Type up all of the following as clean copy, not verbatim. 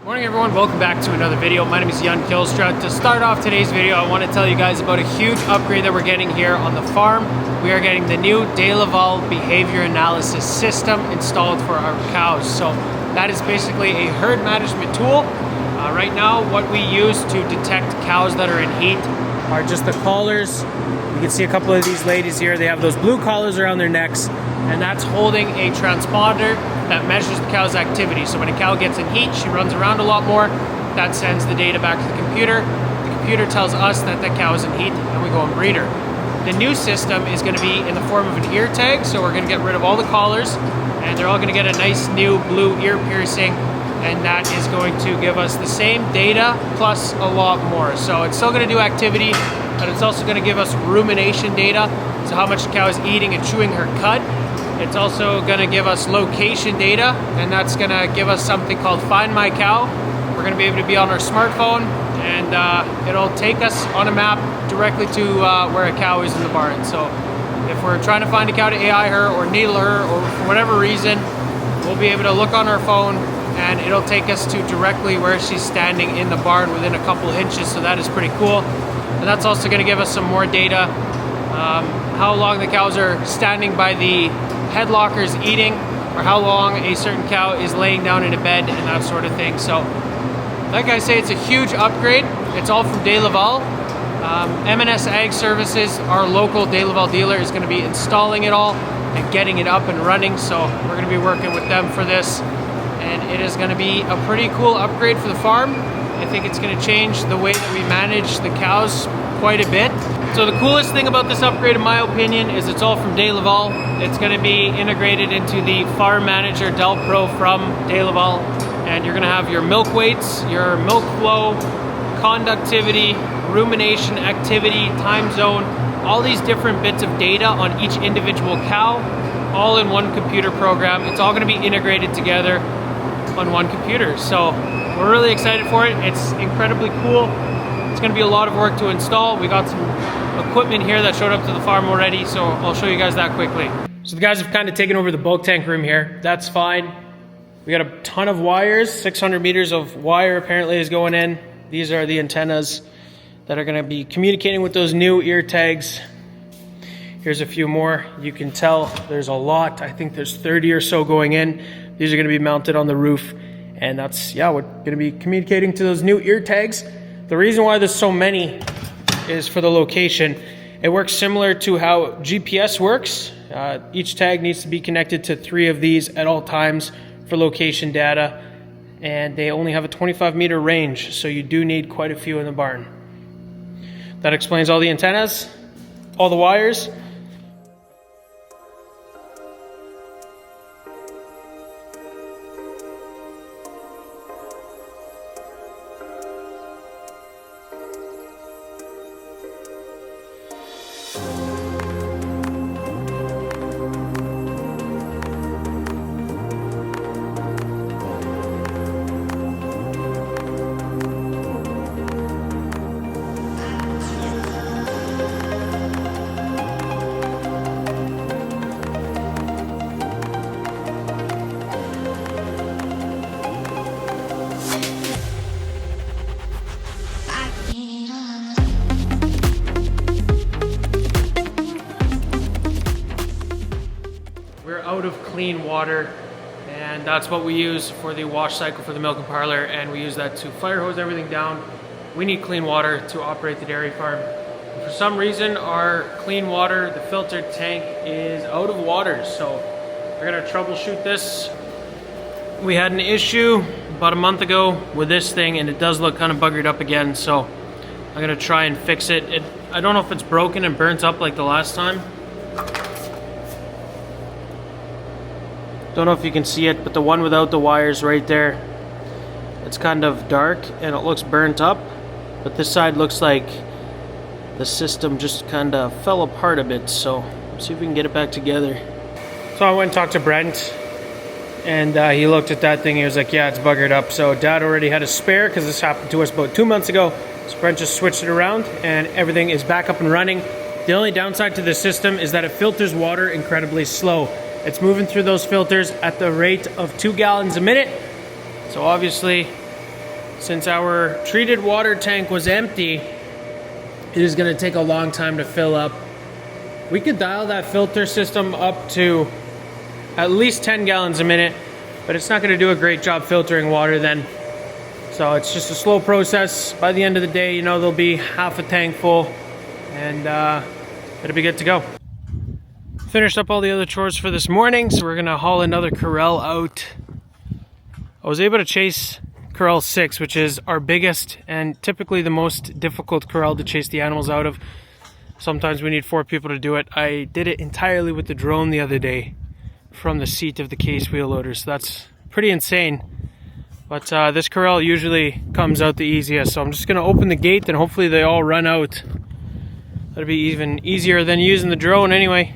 Morning everyone, welcome back to another video. My name is Jan Kilstra. To start off today's video, I want to tell you guys about a huge upgrade that we're getting here on the farm. We are getting the new Neline behavior analysis system installed for our cows. So that is basically a herd management tool. Right now, what we use to detect cows that are in heat are just the collars. You can see a couple of these ladies here. They have those blue collars around their necks, and that's holding a transponder that measures the cow's activity. So when a cow gets in heat, she runs around a lot more. That sends the data back to the computer. The computer tells us that the cow is in heat, and we go and breed her. The new system is going to be in the form of an ear tag, so we're going to get rid of all the collars, and they're all going to get a nice new blue ear piercing, and that is going to give us the same data plus a lot more. So it's still going to do activity, but it's also going to give us rumination data, so how much the cow is eating and chewing her cud. It's also going to give us location data, and that's going to give us something called Find My Cow. We're going to be able to be on our smartphone, and it'll take us on a map directly to where a cow is in the barn. So if we're trying to find a cow to AI her or needle her, or for whatever reason, we'll be able to look on our phone and it'll take us to directly where she's standing in the barn within a couple inches. So that is pretty cool. And that's also going to give us some more data, how long the cows are standing by the head lockers eating, or how long a certain cow is laying down in a bed, and that sort of thing. So like I say, it's a huge upgrade. It's all from Neline. M&S Ag Services, our local Neline dealer, is going to be installing it all and getting it up and running. So we're going to be working with them for this, and it is going to be a pretty cool upgrade for the farm. I think it's going to change the way that we manage the cows quite a bit. So the coolest thing about this upgrade, in my opinion, is it's all from Neline. It's going to be integrated into the Farm Manager Del Pro from Neline, and you're going to have your milk weights, your milk flow, conductivity, rumination activity, time zone, all these different bits of data on each individual cow, all in one computer program. It's all going to be integrated together on one computer. So we're really excited for it. It's incredibly cool. It's going to be a lot of work to install. We got some equipment here that showed up to the farm already, so I'll show you guys that quickly. So the guys have kind of taken over the bulk tank room here. That's fine. We got a ton of wires. 600 meters of wire apparently is going in. These are the antennas that are going to be communicating with those new ear tags. Here's a few more. You can tell there's a lot. I think there's 30 or so going in. These are going to be mounted on the roof, and that's, yeah, we're going to be communicating to those new ear tags. The reason why there's so many is for the location. It works similar to how GPS works. Each tag needs to be connected to 3 of these at all times for location data, and they only have a 25-meter range, so you do need quite a few in the barn. That explains all the antennas, all the wires. Out of clean water, and that's what we use for the wash cycle for the milk and parlor, and we use that to fire hose everything down. We need clean water to operate the dairy farm. And for some reason, our clean water, the filtered tank, is out of water, so we're gonna troubleshoot this. We had an issue about a month ago with this thing, and it does look kind of buggered up again, so I'm gonna try and fix it. I don't know if it's broken and burnt up like the last time. Don't know if you can see it, but the one without the wires right there, it's kind of dark and it looks burnt up, but this side looks like the system just kind of fell apart a bit. So let's see if we can get it back together. So I went and talked to Brent, and he looked at that thing. He was like, yeah, it's buggered up. So Dad already had a spare, because this happened to us about 2 months ago. So Brent just switched it around and everything is back up and running. The only downside to this system is that it filters water incredibly slow. It's moving through those filters at the rate of 2 gallons a minute. So obviously since our treated water tank was empty, it is going to take a long time to fill up. We could dial that filter system up to at least 10 gallons a minute, but it's not going to do a great job filtering water then. So it's just a slow process. By the end of the day, you know, there'll be half a tank full, and it'll be good to go. Finished up all the other chores for this morning, so we're going to haul another corral out. I was able to chase corral 6, which is our biggest and typically the most difficult corral to chase the animals out of. Sometimes we need 4 people to do it. I did it entirely with the drone the other day from the seat of the case wheel loader, so that's pretty insane. But this corral usually comes out the easiest, so I'm just going to open the gate and hopefully they all run out. That'll be even easier than using the drone anyway.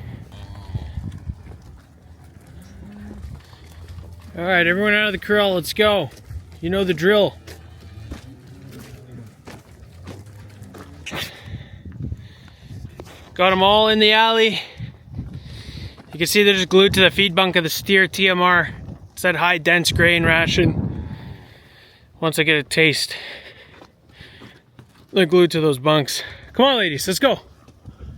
Alright, everyone out of the corral, let's go. You know the drill. Got them all in the alley. You can see they're just glued to the feed bunk of the steer TMR. It's that high dense grain ration. Once I get a taste, they're glued to those bunks. Come on, ladies, let's go.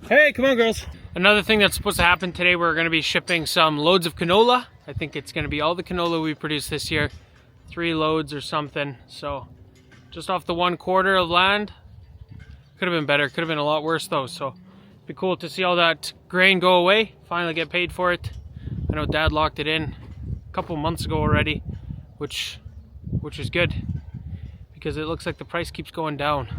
Hey, come on, girls. Another thing that's supposed to happen today, we're going to be shipping some loads of canola. I think it's going to be all the canola we produce this year. 3 loads or something. So just off the 1/4 of land. Could have been better. Could have been a lot worse though. So it'd be cool to see all that grain go away. Finally get paid for it. I know Dad locked it in a couple months ago already, which is good because it looks like the price keeps going down.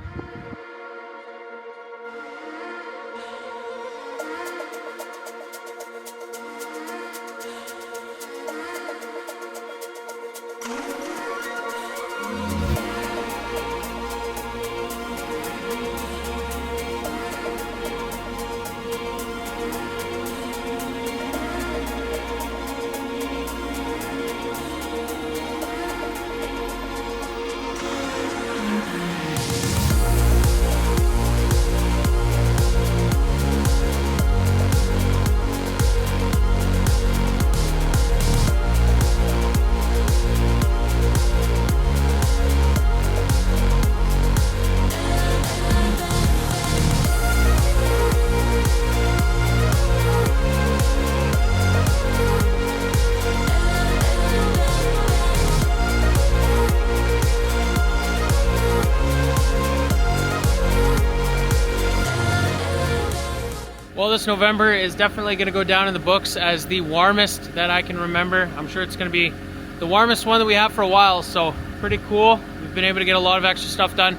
Well, this November is definitely going to go down in the books as the warmest that I can remember. I'm sure it's going to be the warmest one that we have for a while, so pretty cool. We've been able to get a lot of extra stuff done.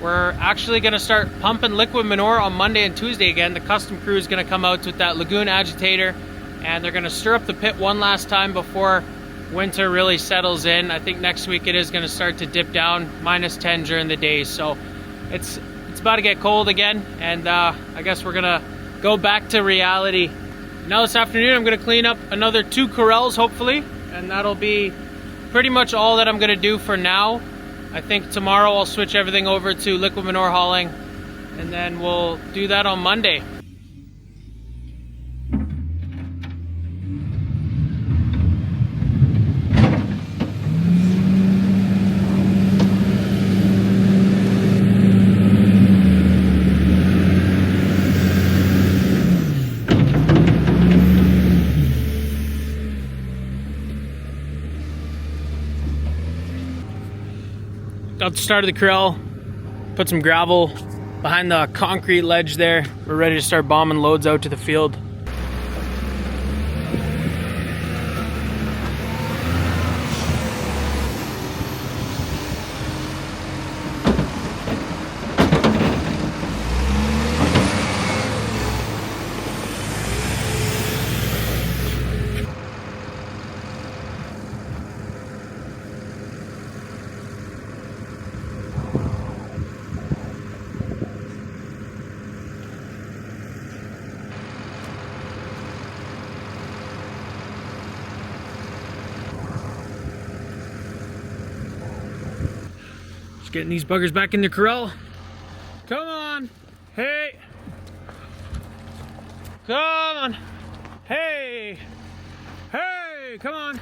We're actually going to start pumping liquid manure on Monday and Tuesday again. The custom crew is going to come out with that lagoon agitator, and they're going to stir up the pit one last time before winter really settles in. I think next week it is going to start to dip down, -10 during the days, so it's about to get cold again, and I guess we're going to go back to reality. Now this afternoon I'm going to clean up another 2 corrals hopefully, and that'll be pretty much all that I'm going to do for now. I think tomorrow I'll switch everything over to liquid manure hauling, and then we'll do that on Monday. Got the start of the corral, put some gravel behind the concrete ledge there. We're ready to start bombing loads out to the field. Getting these buggers back in the corral. Come on. Hey. Come on. Hey. Hey, come on.